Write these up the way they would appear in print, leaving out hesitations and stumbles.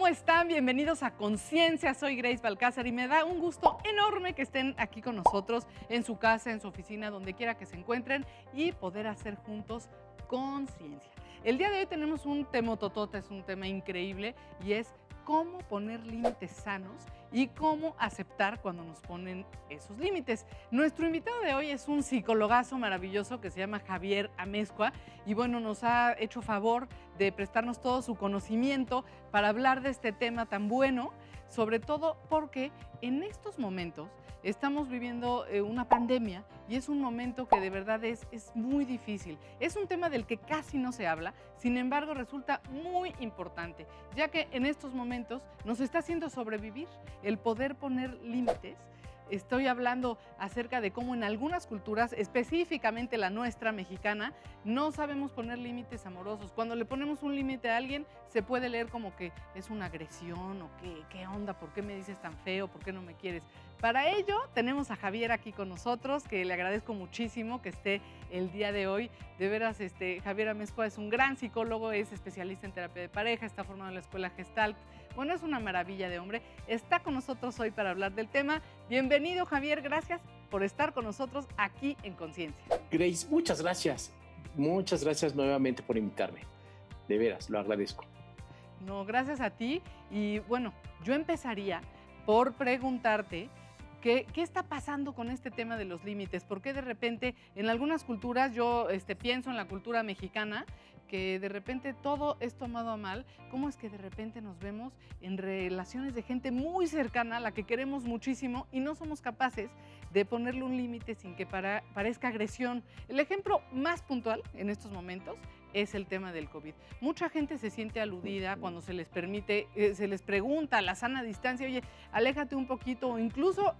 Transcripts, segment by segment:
están? Bienvenidos a Conciencia. Soy Grace Balcázar y me da un gusto enorme que estén aquí con nosotros en su casa, en su oficina, donde quiera que se encuentren y poder hacer juntos conciencia. El día de hoy tenemos un tema totota, es un tema increíble y es cómo poner límites sanos y cómo aceptar cuando nos ponen esos límites. Nuestro invitado de hoy es un psicólogazo maravilloso que se llama Javier Amezcua y bueno, nos ha hecho favor de prestarnos todo su conocimiento para hablar de este tema tan bueno, sobre todo porque en estos momentos estamos viviendo una pandemia y es un momento que de verdad es muy difícil. Es un tema del que casi no se habla, sin embargo resulta muy importante, ya que en estos momentos nos está haciendo sobrevivir el poder poner límites. Estoy hablando acerca de cómo en algunas culturas, específicamente la nuestra mexicana, no sabemos poner límites amorosos. Cuando le ponemos un límite a alguien, se puede leer como que es una agresión o qué onda, ¿por qué me dices tan feo? ¿Por qué no me quieres? Para ello tenemos a Javier aquí con nosotros, que le agradezco muchísimo que esté el día de hoy. De veras, Javier Amezcua es un gran psicólogo, es especialista en terapia de pareja, está formado en la escuela Gestalt. Bueno, es una maravilla de hombre. Está con nosotros hoy para hablar del tema. Bienvenido, Javier. Gracias por estar con nosotros aquí en Conciencia. Grace, muchas gracias. Muchas gracias nuevamente por invitarme. De veras, lo agradezco. No, gracias a ti. Y bueno, yo empezaría por preguntarte ¿qué está pasando con este tema de los límites? ¿Por qué de repente en algunas culturas, yo pienso en la cultura mexicana, que de repente todo es tomado a mal? ¿Cómo es que de repente nos vemos en relaciones de gente muy cercana, a la que queremos muchísimo, y no somos capaces de ponerle un límite sin que parezca agresión? El ejemplo más puntual en estos momentos es el tema del COVID. Mucha gente se siente aludida cuando se les permite, se les pregunta a la sana distancia, oye, aléjate un poquito, o incluso,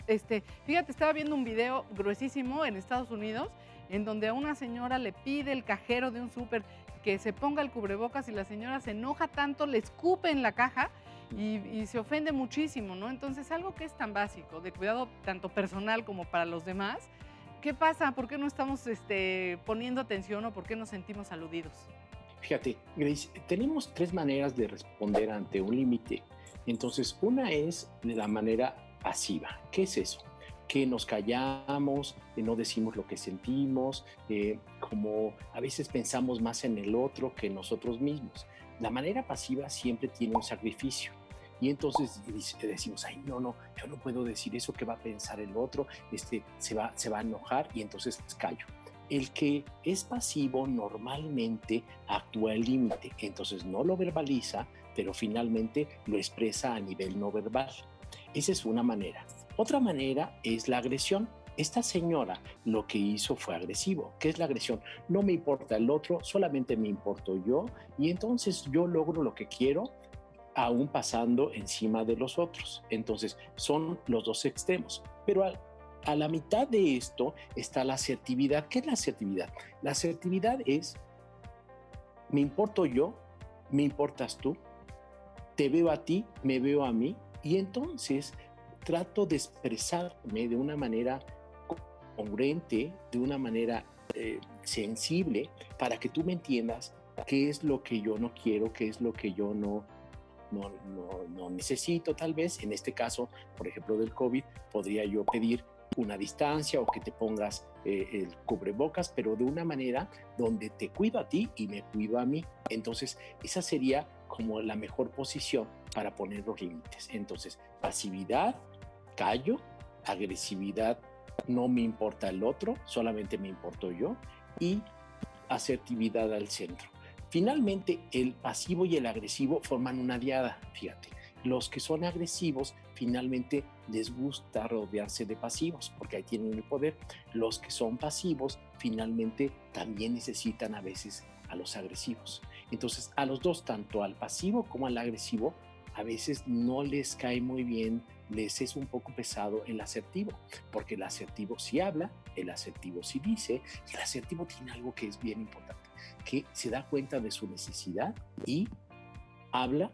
fíjate, estaba viendo un video gruesísimo en Estados Unidos, en donde a una señora le pide el cajero de un súper que se ponga el cubrebocas y la señora se enoja tanto, le escupe en la caja y se ofende muchísimo, ¿no? Entonces, algo que es tan básico, de cuidado tanto personal como para los demás, ¿qué pasa? ¿Por qué no estamos poniendo atención o por qué nos sentimos aludidos? Fíjate, Grace, tenemos tres maneras de responder ante un límite. Entonces, una es de la manera pasiva. ¿Qué es eso? Que nos callamos, no decimos lo que sentimos, como a veces pensamos más en el otro que en nosotros mismos. La manera pasiva siempre tiene un sacrificio. Y entonces decimos, ay, no, yo no puedo decir eso, ¿qué va a pensar el otro? Se va a enojar, y entonces callo. El que es pasivo normalmente actúa al límite, entonces no lo verbaliza, pero finalmente lo expresa a nivel no verbal. Esa es una manera. Otra manera es la agresión. Esta señora lo que hizo fue agresivo. ¿Qué es la agresión? No me importa el otro, solamente me importo yo, y entonces yo logro lo que quiero, aún pasando encima de los otros. Entonces son los dos extremos. Pero a la mitad de esto está la asertividad. ¿Qué es la asertividad? La asertividad es, me importo yo, me importas tú, te veo a ti, me veo a mí, y entonces trato de expresarme de una manera congruente, de una manera sensible, para que tú me entiendas qué es lo que yo no quiero, qué es lo que yo no necesito. Tal vez en este caso, por ejemplo del COVID, podría yo pedir una distancia o que te pongas el cubrebocas, pero de una manera donde te cuido a ti y me cuido a mí. Entonces esa sería como la mejor posición para poner los límites. Entonces, pasividad, callo; agresividad, no me importa el otro, solamente me importo yo; y asertividad al centro. Finalmente, el pasivo y el agresivo forman una diada. Fíjate, los que son agresivos finalmente les gusta rodearse de pasivos, porque ahí tienen el poder. Los que son pasivos finalmente también necesitan a veces a los agresivos. Entonces, a los dos, tanto al pasivo como al agresivo, a veces no les cae muy bien, les es un poco pesado el asertivo, porque el asertivo sí habla, el asertivo sí dice, y el asertivo tiene algo que es bien importante, que se da cuenta de su necesidad y habla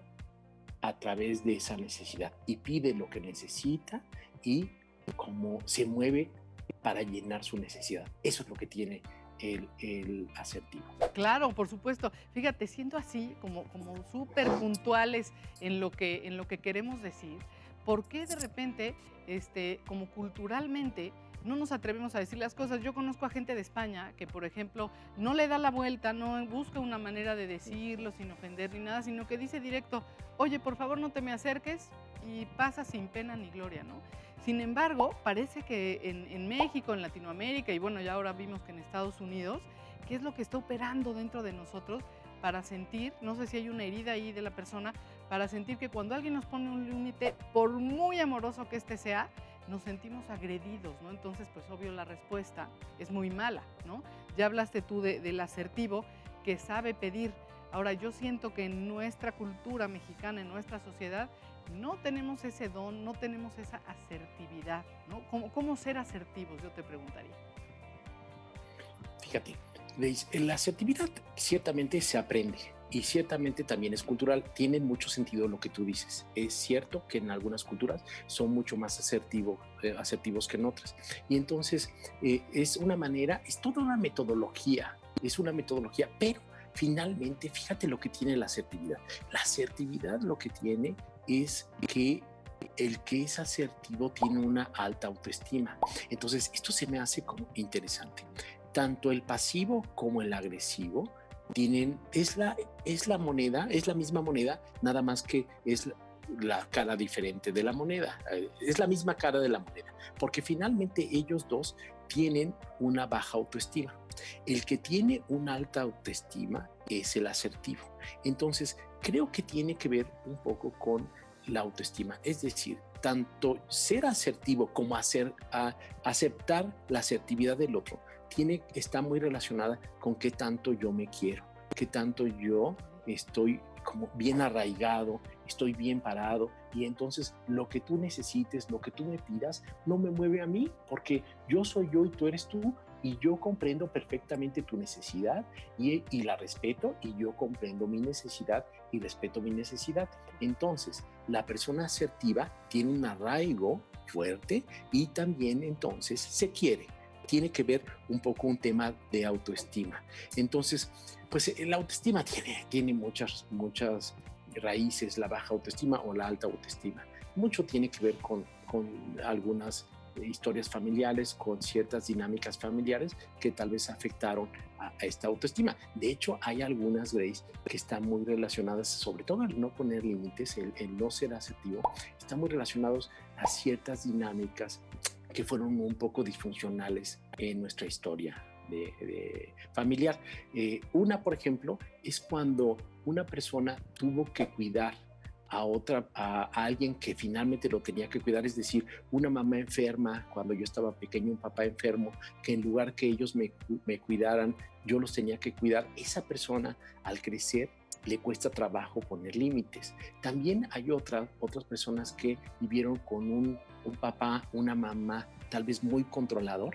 a través de esa necesidad y pide lo que necesita y cómo se mueve para llenar su necesidad. Eso es lo que tiene el asertivo. Claro, por supuesto. Fíjate, siendo así, como súper puntuales en lo que queremos decir, ¿por qué de repente, como culturalmente, no nos atrevemos a decir las cosas? Yo conozco a gente de España que, por ejemplo, no le da la vuelta, no busca una manera de decirlo sin ofender ni nada, sino que dice directo: oye, por favor, no te me acerques, y pasa sin pena ni gloria, ¿no? Sin embargo, parece que en México, en Latinoamérica, y bueno, ya ahora vimos que en Estados Unidos, ¿qué es lo que está operando dentro de nosotros para sentir, no sé si hay una herida ahí de la persona, para sentir que cuando alguien nos pone un límite, por muy amoroso que sea, nos sentimos agredidos, ¿no? Entonces, pues obvio la respuesta es muy mala, ¿no? Ya hablaste tú del asertivo que sabe pedir. Ahora, yo siento que en nuestra cultura mexicana, en nuestra sociedad, no tenemos ese don, no tenemos esa asertividad, ¿no? ¿Cómo ser asertivos? Yo te preguntaría. Fíjate, la asertividad ciertamente se aprende y ciertamente también es cultural. Tiene mucho sentido lo que tú dices. Es cierto que en algunas culturas son mucho más asertivos que en otras. Y entonces es una manera, es toda una metodología, pero finalmente fíjate lo que tiene la asertividad. La asertividad lo que tiene es que el que es asertivo tiene una alta autoestima. Entonces, esto se me hace como interesante. Tanto el pasivo como el agresivo es la moneda, es la misma moneda, nada más que es la cara diferente de la moneda. Es la misma cara de la moneda, porque finalmente ellos dos tienen una baja autoestima. El que tiene una alta autoestima es el asertivo. Entonces, creo que tiene que ver un poco con la autoestima. Es decir, tanto ser asertivo como aceptar la asertividad del otro está muy relacionada con qué tanto yo me quiero, qué tanto yo estoy como bien arraigado, estoy bien parado, y entonces lo que tú necesites, lo que tú me pidas, no me mueve a mí, porque yo soy yo y tú eres tú, y yo comprendo perfectamente tu necesidad y la respeto, y yo comprendo mi necesidad y respeto mi necesidad. Entonces, la persona asertiva tiene un arraigo fuerte y también entonces se quiere. Tiene que ver un poco un tema de autoestima. Entonces, pues la autoestima tiene muchas raíces, la baja autoestima o la alta autoestima. Mucho tiene que ver con algunas historias familiares, con ciertas dinámicas familiares que tal vez afectaron a esta autoestima. De hecho, hay algunas, Grace, que están muy relacionadas, sobre todo el no poner límites, el no ser asertivo, están muy relacionados a ciertas dinámicas que fueron un poco disfuncionales en nuestra historia familiar. Una, por ejemplo, es cuando una persona tuvo que cuidar a alguien que finalmente lo tenía que cuidar, es decir, una mamá enferma, cuando yo estaba pequeño, un papá enfermo, que en lugar que ellos me cuidaran, yo los tenía que cuidar. Esa persona, al crecer, le cuesta trabajo poner límites. También hay otras personas que vivieron con un papá, una mamá, tal vez muy controlador,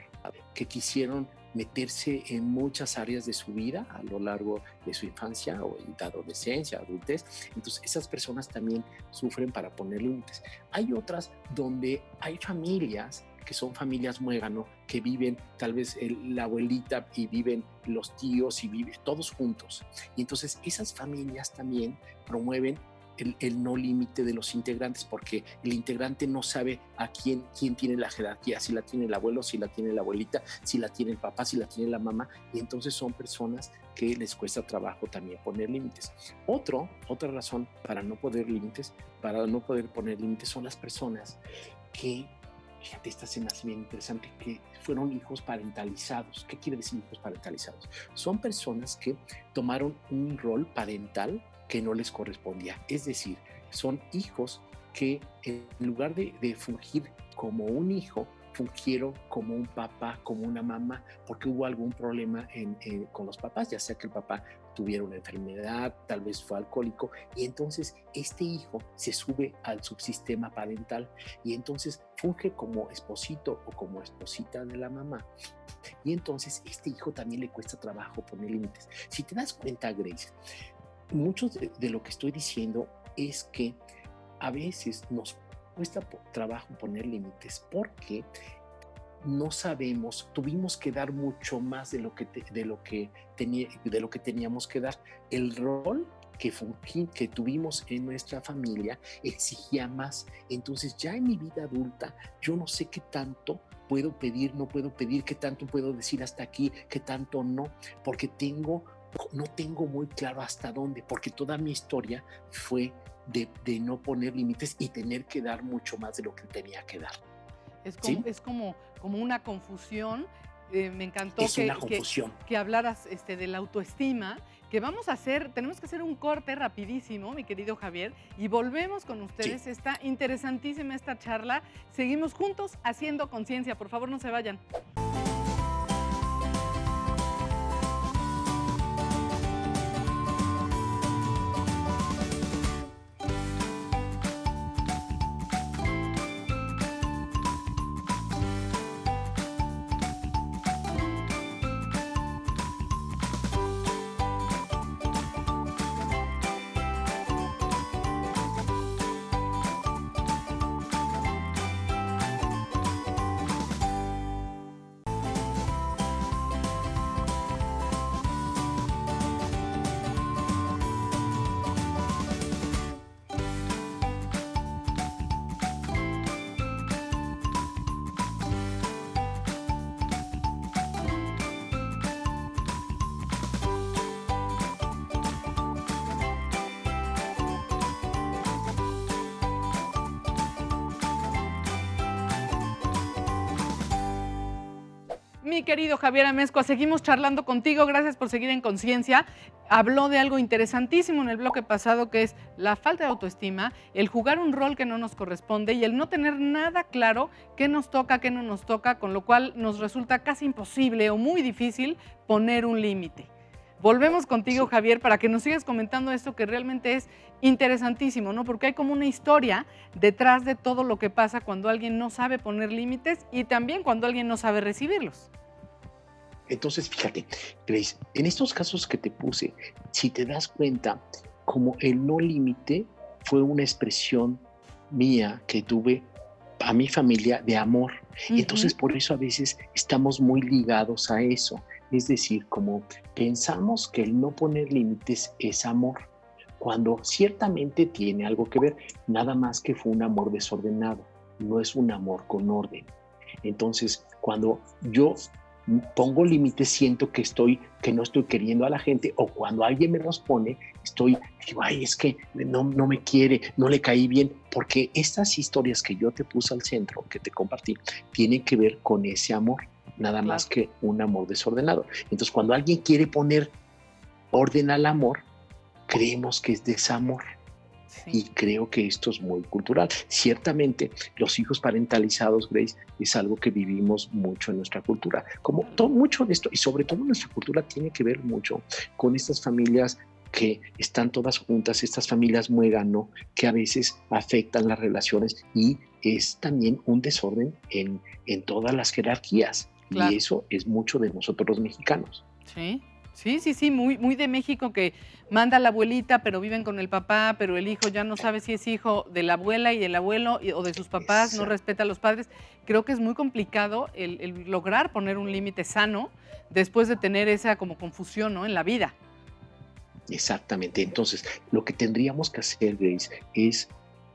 que quisieron meterse en muchas áreas de su vida a lo largo de su infancia o de adolescencia, adultez. Entonces, esas personas también sufren para poner límites. Hay otras donde hay familias que son familias muégano, que viven tal vez la abuelita y viven los tíos y viven todos juntos. Y entonces esas familias también promueven el no límite de los integrantes, porque el integrante no sabe a quién tiene la jerarquía, si la tiene el abuelo, si la tiene la abuelita, si la tiene el papá, si la tiene la mamá, y entonces son personas que les cuesta trabajo también poner límites. Otra razón para no poder poner límites son las personas que, fíjate, esta se me hace bien interesante, que fueron hijos parentalizados. ¿Qué quiere decir hijos parentalizados? Son personas que tomaron un rol parental que no les correspondía. Es decir, son hijos que en lugar de fungir como un hijo, fungieron como un papá, como una mamá, porque hubo algún problema con los papás, ya sea que el papá tuviera una enfermedad, tal vez fue alcohólico, y entonces este hijo se sube al subsistema parental y entonces funge como esposito o como esposita de la mamá. Y entonces este hijo también le cuesta trabajo poner límites. Si te das cuenta, Grace, mucho de lo que estoy diciendo es que a veces nos cuesta trabajo poner límites porque no sabemos, tuvimos que dar mucho más de lo que teníamos que dar. El rol que tuvimos en nuestra familia exigía más. Entonces ya en mi vida adulta, yo no sé qué tanto puedo pedir, no puedo pedir, qué tanto puedo decir hasta aquí, qué tanto no, porque no tengo muy claro hasta dónde, porque toda mi historia fue de no poner límites y tener que dar mucho más de lo que tenía que dar. ¿Sí? Es como una confusión. Me encantó Es una confusión. que hablaras de la autoestima, que tenemos que hacer un corte rapidísimo, mi querido Javier, y volvemos con Sí. ustedes. Está interesantísima esta charla. Seguimos juntos haciendo conciencia. Por favor, no se vayan. Mi querido Javier Amezcua, seguimos charlando contigo. Gracias por seguir en Conciencia. Habló de algo interesantísimo en el bloque pasado, que es la falta de autoestima, el jugar un rol que no nos corresponde y el no tener nada claro qué nos toca, qué no nos toca, con lo cual nos resulta casi imposible o muy difícil poner un límite. Volvemos contigo, Sí. Javier, para que nos sigas comentando esto que realmente es interesantísimo, ¿no? Porque hay como una historia detrás de todo lo que pasa cuando alguien no sabe poner límites y también cuando alguien no sabe recibirlos. Entonces, fíjate, Grace, en estos casos que te puse, si te das cuenta, como el no límite fue una expresión mía que tuve a mi familia de amor. Ujú. Entonces, por eso a veces estamos muy ligados a eso. Es decir, como pensamos que el no poner límites es amor, cuando ciertamente tiene algo que ver, nada más que fue un amor desordenado, no es un amor con orden. Entonces, cuando yo pongo límites, siento que no estoy queriendo a la gente, o cuando alguien me los pone, digo, ay, es que no me quiere, no le caí bien, porque estas historias que yo te puse al centro, que te compartí, tienen que ver con ese amor, nada más Claro. que un amor desordenado. Entonces, cuando alguien quiere poner orden al amor, creemos que es desamor. Sí. Y creo que esto es muy cultural. Ciertamente, los hijos parentalizados, Grace, es algo que vivimos mucho en nuestra cultura. Como mucho de esto, y sobre todo nuestra cultura tiene que ver mucho con estas familias que están todas juntas, estas familias muégano, que a veces afectan las relaciones y es también un desorden en todas las jerarquías. Y Claro. eso es mucho de nosotros los mexicanos. Sí, sí, sí, sí, muy, muy de México, que manda a la abuelita, pero viven con el papá, pero el hijo ya no sabe si es hijo de la abuela y el abuelo o de sus papás, no Exacto. respeta a los padres. Creo que es muy complicado el lograr poner un límite sano después de tener esa como confusión, ¿no? En la vida. Exactamente. Entonces, lo que tendríamos que hacer, Grace, es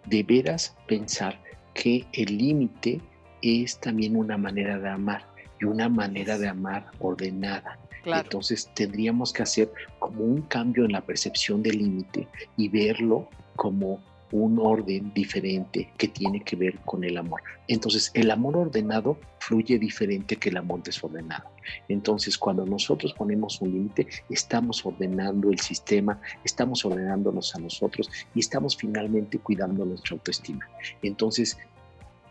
de veras pensar que el límite es también una manera de amar y una manera de Eso, amar ordenada. claro. Entonces, tendríamos que hacer como un cambio en la percepción del límite y verlo como un orden diferente que tiene que ver con el amor. Entonces, el amor ordenado fluye diferente que el amor desordenado. Entonces, cuando nosotros ponemos un límite, estamos ordenando el sistema, estamos ordenándonos a nosotros y estamos finalmente cuidando nuestra autoestima. Entonces,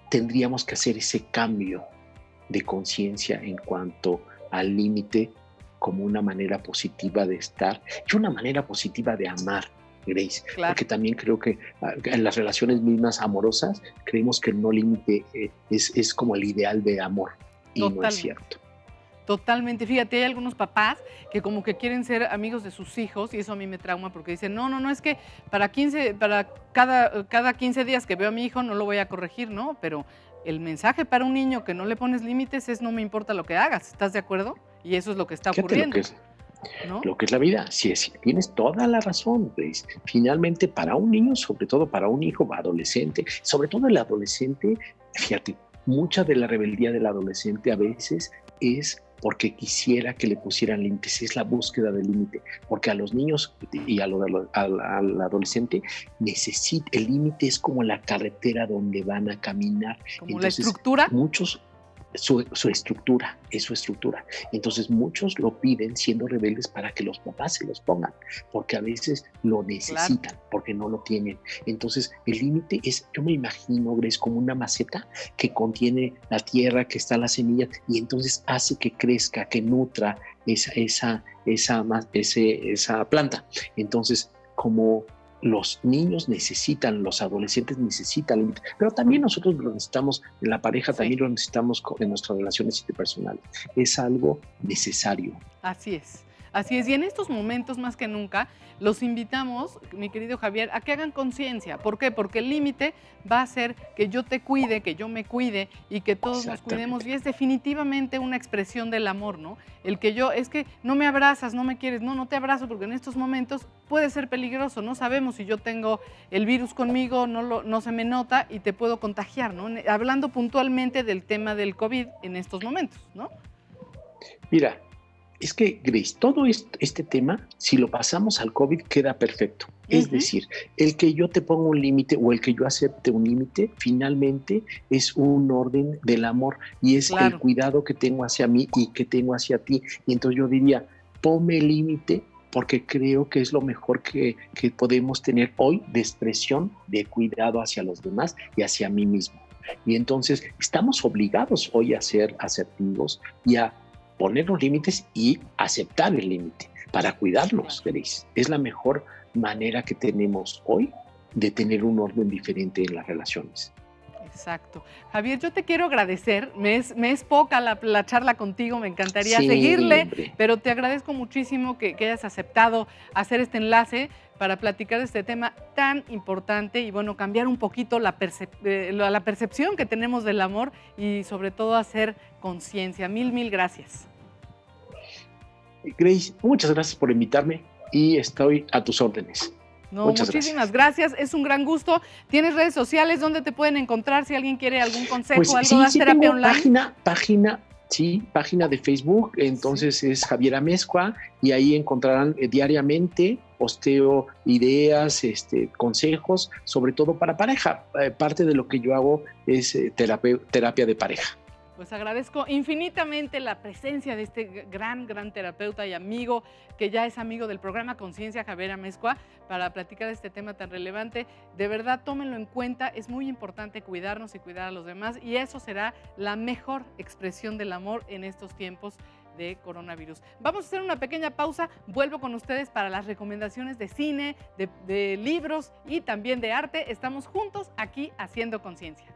tendríamos que hacer ese cambio de conciencia en cuanto al límite como una manera positiva de estar y una manera positiva de amar, Grace, Claro, porque también creo que en las relaciones mismas amorosas creemos que el no límite es como el ideal de amor y no es totalmente. cierto. Totalmente. Fíjate, hay algunos papás que como que quieren ser amigos de sus hijos y eso a mí me trauma porque dicen, no, no, no, es que para cada 15 días que veo a mi hijo no lo voy a corregir, ¿no? Pero el mensaje para un niño que no le pones límites es no me importa lo que hagas, ¿estás de acuerdo? Y eso es lo que está Fíjate ocurriendo, ¿no? lo que es la vida. Sí, tienes toda la razón, Grace. Finalmente, para un niño, sobre todo para un hijo adolescente, sobre todo el adolescente, fíjate, mucha de la rebeldía del adolescente a veces es porque quisiera que le pusieran límites, es la búsqueda del límite, porque a los niños y al adolescente el límite es como la carretera donde van a caminar. Como entonces, la estructura. Muchos su estructura, es su estructura. Entonces muchos lo piden siendo rebeldes para que los papás se los pongan, porque a veces lo necesitan, claro, porque no lo tienen. Entonces el límite es, yo me imagino, Grace, como una maceta que contiene la tierra, que está la semilla, y entonces hace que crezca, que nutra esa planta. Entonces, como los niños necesitan, los adolescentes necesitan límites, pero también nosotros lo necesitamos en la pareja, sí, también lo necesitamos en nuestras relaciones interpersonales. Es algo necesario. Así es. Así es, y en estos momentos más que nunca los invitamos, mi querido Javier, a que hagan conciencia. ¿Por qué? Porque el límite va a ser que yo te cuide, que yo me cuide y que todos nos cuidemos, y es definitivamente una expresión del amor, ¿no? El que yo, es que no me abrazas, no me quieres, no te abrazo porque en estos momentos puede ser peligroso, no sabemos si yo tengo el virus conmigo, no se me nota y te puedo contagiar, ¿no? Hablando puntualmente del tema del COVID en estos momentos, ¿no? Mira, es que, Grace, todo este tema, si lo pasamos al COVID, queda perfecto. Es decir, el que yo te ponga un límite o el que yo acepte un límite, finalmente es un orden del amor y es el cuidado que tengo hacia mí y que tengo hacia ti. Y entonces yo diría, ponme el límite porque creo que es lo mejor que podemos tener hoy de expresión, de cuidado hacia los demás y hacia mí mismo. Y entonces estamos obligados hoy a ser asertivos y a poner los límites y aceptar el límite para cuidarnos, Grace. Es la mejor manera que tenemos hoy de tener un orden diferente en las relaciones. Exacto. Javier, yo te quiero agradecer. Me es poca la charla contigo, me encantaría seguirle, hombre, pero te agradezco muchísimo que hayas aceptado hacer este enlace para platicar de este tema tan importante y, bueno, cambiar un poquito la percepción que tenemos del amor y, sobre todo, hacer conciencia. Mil gracias. Grace, muchas gracias por invitarme y estoy a tus órdenes. No, muchísimas gracias. Es un gran gusto. ¿Tienes redes sociales donde te pueden encontrar si alguien quiere algún consejo o algo? ¿Das terapia online? Página de Facebook, entonces es Javier Amezcua y ahí encontrarán diariamente posteo ideas, consejos, sobre todo para pareja. Parte de lo que yo hago es terapia de pareja. Pues agradezco infinitamente la presencia de este gran terapeuta y amigo, que ya es amigo del programa Conciencia, Javier Amezcua, para platicar de este tema tan relevante. De verdad, tómenlo en cuenta, es muy importante cuidarnos y cuidar a los demás, y eso será la mejor expresión del amor en estos tiempos de coronavirus. Vamos a hacer una pequeña pausa, vuelvo con ustedes para las recomendaciones de cine, de libros y también de arte. Estamos juntos aquí haciendo conciencia.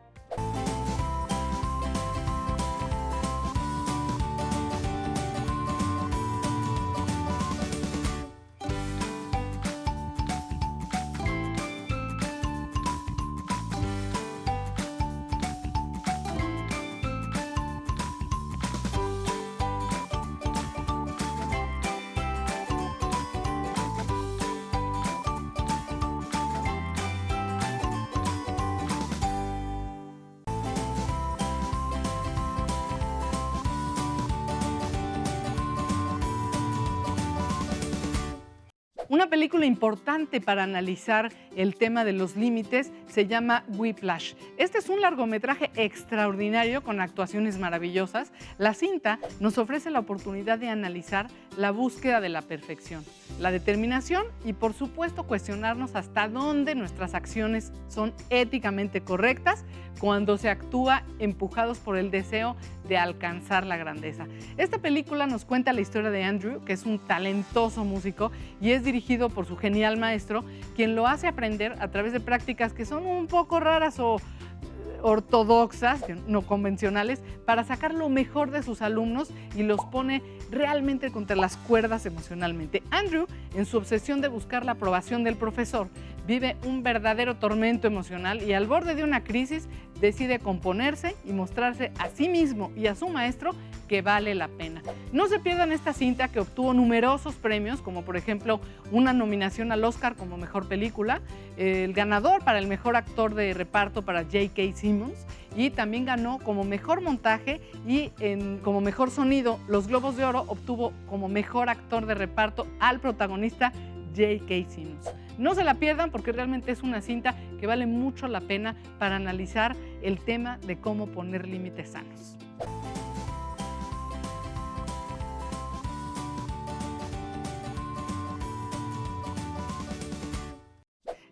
Una película importante para analizar el tema de los límites se llama Whiplash. Este es un largometraje extraordinario con actuaciones maravillosas. La cinta nos ofrece la oportunidad de analizar la búsqueda de la perfección, la determinación y, por supuesto, cuestionarnos hasta dónde nuestras acciones son éticamente correctas cuando se actúa empujados por el deseo de alcanzar la grandeza. Esta película nos cuenta la historia de Andrew, que es un talentoso músico y es dirigido por su genial maestro, quien lo hace aprender a través de prácticas que son un poco raras o ortodoxas, no convencionales, para sacar lo mejor de sus alumnos y los pone realmente contra las cuerdas emocionalmente. Andrew, en su obsesión de buscar la aprobación del profesor, vive un verdadero tormento emocional y al borde de una crisis decide componerse y mostrarse a sí mismo y a su maestro que vale la pena. No se pierdan esta cinta que obtuvo numerosos premios, como por ejemplo una nominación al Oscar como mejor película, el ganador para el mejor actor de reparto para J.K. Simmons, y también ganó como mejor montaje y como mejor sonido. Los Globos de Oro obtuvo como mejor actor de reparto al protagonista J.K. Simmons. No se la pierdan porque realmente es una cinta que vale mucho la pena para analizar el tema de cómo poner límites sanos.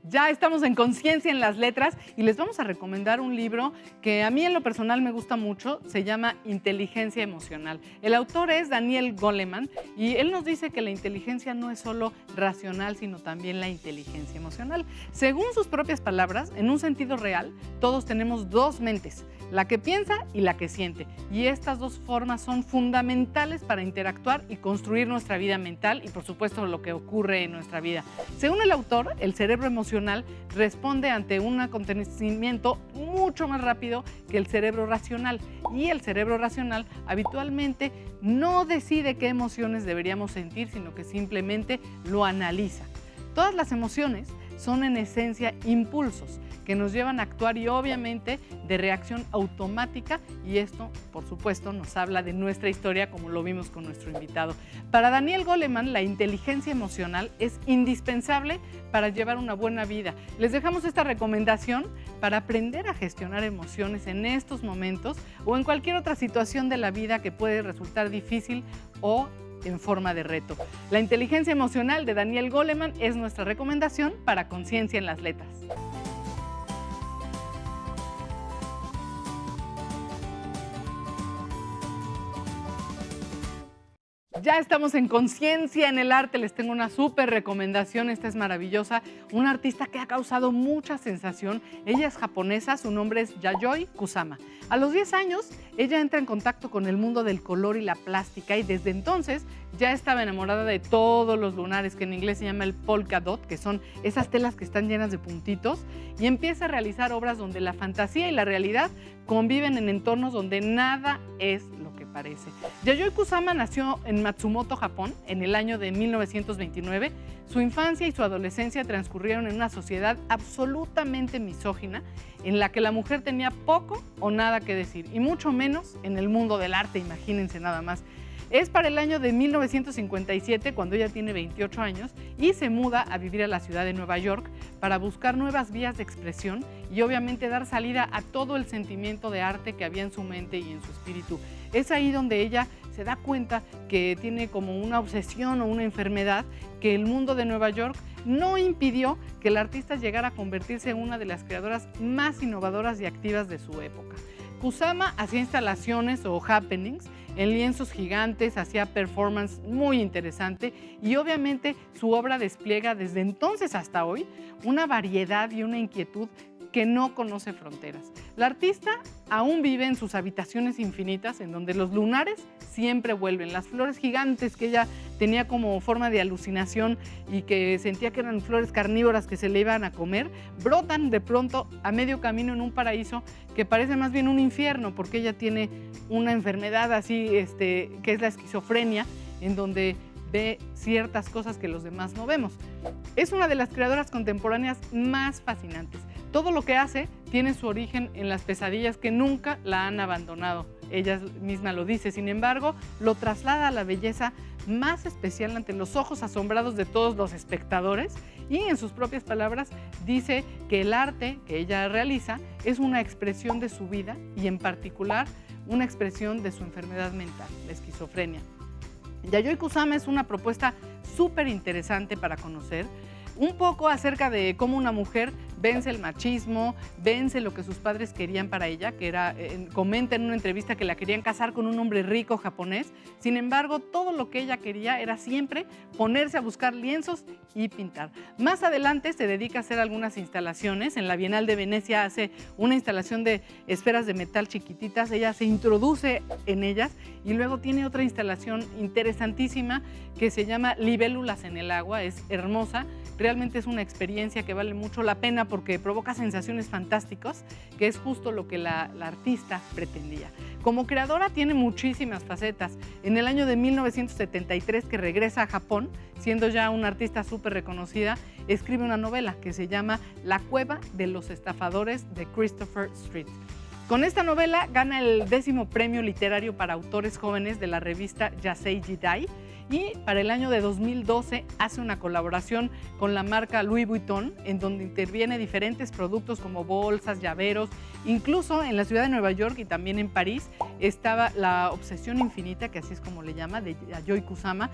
Ya estamos en Conciencia en las Letras y les vamos a recomendar un libro que a mí en lo personal me gusta mucho, se llama Inteligencia Emocional. El autor es Daniel Goleman y él nos dice que la inteligencia no es solo racional, sino también la inteligencia emocional. Según sus propias palabras, en un sentido real, todos tenemos dos mentes, la que piensa y la que siente. Y estas dos formas son fundamentales para interactuar y construir nuestra vida mental y, por supuesto, lo que ocurre en nuestra vida. Según el autor, el cerebro emocional responde ante un acontecimiento mucho más rápido que el cerebro racional. Y el cerebro racional habitualmente no decide qué emociones deberíamos sentir, sino que simplemente lo analiza. Todas las emociones son en esencia impulsos que nos llevan a actuar y obviamente de reacción automática, y esto por supuesto nos habla de nuestra historia como lo vimos con nuestro invitado. Para Daniel Goleman, la inteligencia emocional es indispensable para llevar una buena vida. Les dejamos esta recomendación para aprender a gestionar emociones en estos momentos o en cualquier otra situación de la vida que puede resultar difícil o en forma de reto. La inteligencia emocional de Daniel Goleman es nuestra recomendación para Conciencia en las Letras. Ya estamos en Conciencia en el Arte. Les tengo una súper recomendación. Esta es maravillosa. Una artista que ha causado mucha sensación. Ella es japonesa, su nombre es Yayoi Kusama. A los 10 años, ella entra en contacto con el mundo del color y la plástica y desde entonces ya estaba enamorada de todos los lunares, que en inglés se llama el polka dot, que son esas telas que están llenas de puntitos, y empieza a realizar obras donde la fantasía y la realidad conviven en entornos donde nada es lo que parece. Yayoi Kusama nació en Matsumoto, Japón, en el año de 1929. Su infancia y su adolescencia transcurrieron en una sociedad absolutamente misógina, en la que la mujer tenía poco o nada que decir, y mucho menos en el mundo del arte, imagínense nada más. Es para el año de 1957 cuando ella tiene 28 años y se muda a vivir a la ciudad de Nueva York para buscar nuevas vías de expresión y obviamente dar salida a todo el sentimiento de arte que había en su mente y en su espíritu. Es ahí donde ella se da cuenta que tiene como una obsesión o una enfermedad, que el mundo de Nueva York no impidió que la artista llegara a convertirse en una de las creadoras más innovadoras y activas de su época. Kusama hacía instalaciones o happenings en lienzos gigantes, hacía performance muy interesante y obviamente su obra despliega desde entonces hasta hoy una variedad y una inquietud que no conoce fronteras. La artista aún vive en sus habitaciones infinitas, en donde los lunares siempre vuelven. Las flores gigantes que ella tenía como forma de alucinación y que sentía que eran flores carnívoras que se le iban a comer, brotan de pronto a medio camino en un paraíso que parece más bien un infierno, porque ella tiene una enfermedad así, que es la esquizofrenia, en donde ve ciertas cosas que los demás no vemos. Es una de las creadoras contemporáneas más fascinantes. Todo lo que hace tiene su origen en las pesadillas que nunca la han abandonado. Ella misma lo dice, sin embargo, lo traslada a la belleza más especial ante los ojos asombrados de todos los espectadores y, en sus propias palabras, dice que el arte que ella realiza es una expresión de su vida y, en particular, una expresión de su enfermedad mental, la esquizofrenia. Yayoi Kusama es una propuesta súper interesante para conocer, un poco acerca de cómo una mujer vence el machismo, vence lo que sus padres querían para ella, que era, comenta en una entrevista que la querían casar con un hombre rico japonés. Sin embargo, todo lo que ella quería era siempre ponerse a buscar lienzos y pintar. Más adelante se dedica a hacer algunas instalaciones. En la Bienal de Venecia hace una instalación de esferas de metal chiquititas. Ella se introduce en ellas y luego tiene otra instalación interesantísima que se llama Libélulas en el agua. Es hermosa. Realmente es una experiencia que vale mucho la pena porque provoca sensaciones fantásticas, que es justo lo que la artista pretendía. Como creadora tiene muchísimas facetas. En el año de 1973, que regresa a Japón, siendo ya una artista súper reconocida, escribe una novela que se llama La cueva de los estafadores de Christopher Street. Con esta novela gana el 10º premio literario para autores jóvenes de la revista Yasei Jidai, y para el año de 2012 hace una colaboración con la marca Louis Vuitton, en donde interviene diferentes productos como bolsas, llaveros. Incluso en la ciudad de Nueva York y también en París estaba la Obsesión Infinita, que así es como le llama, de Yayoi Kusama,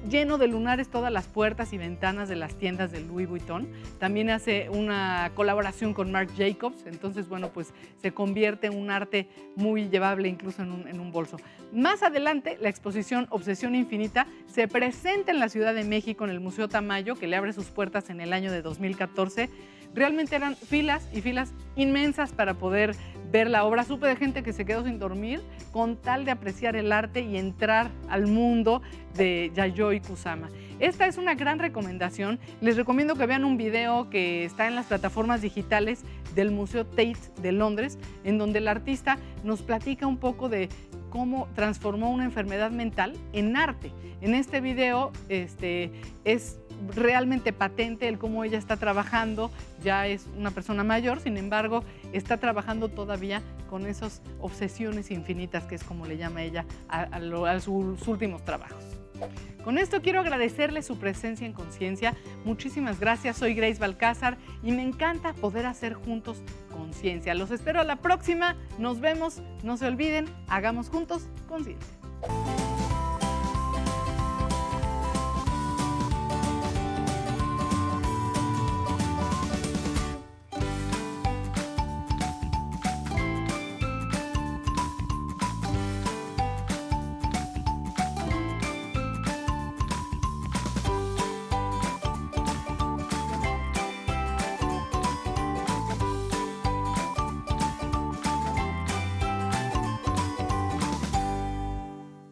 lleno de lunares todas las puertas y ventanas de las tiendas de Louis Vuitton. También hace una colaboración con Marc Jacobs, entonces bueno, pues se convierte en un arte muy llevable incluso en un bolso. Más adelante, la exposición Obsesión Infinita se presenta en la Ciudad de México en el Museo Tamayo, que le abre sus puertas en el año de 2014. Realmente eran filas y filas inmensas para poder ver la obra. Supe de gente que se quedó sin dormir con tal de apreciar el arte y entrar al mundo de Yayoi Kusama. Esta es una gran recomendación. Les recomiendo que vean un video que está en las plataformas digitales del Museo Tate de Londres, en donde el artista nos platica un poco de cómo transformó una enfermedad mental en arte. En este video es realmente patente el cómo ella está trabajando. Ya es una persona mayor, sin embargo, está trabajando todavía con esas obsesiones infinitas, que es como le llama ella a sus últimos trabajos. Con esto quiero agradecerle su presencia en Conciencia. Muchísimas gracias, soy Grace Balcázar y me encanta poder hacer juntos conciencia. Los espero a la próxima, nos vemos, no se olviden, hagamos juntos conciencia.